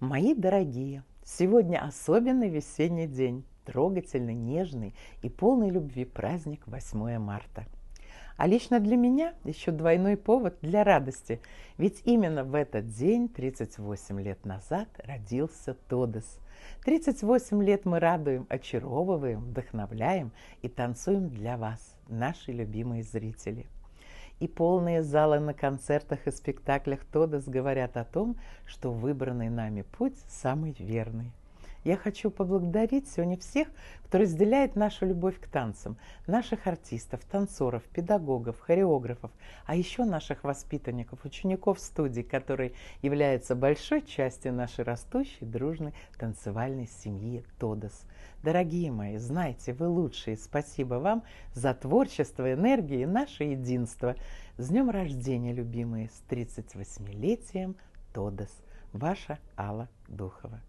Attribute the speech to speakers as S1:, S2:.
S1: Мои дорогие, сегодня особенный весенний день, трогательный, нежный и полный любви праздник 8 марта. А лично для меня еще двойной повод для радости, ведь именно в этот день, 38 лет назад, родился Тодес. 38 лет мы радуем, очаровываем, вдохновляем и танцуем для вас, наши любимые зрители. И полные залы на концертах и спектаклях Тодес говорят о том, что выбранный нами путь самый верный. Я хочу поблагодарить сегодня всех, кто разделяет нашу любовь к танцам, наших артистов, танцоров, педагогов, хореографов, а еще наших воспитанников, учеников студий, которые являются большой частью нашей растущей, дружной танцевальной семьи Тодес. Дорогие мои, знайте, вы лучшие. Спасибо вам за творчество, энергию и наше единство. С днем рождения, любимые, с 38-летием Тодес. Ваша Алла Духова.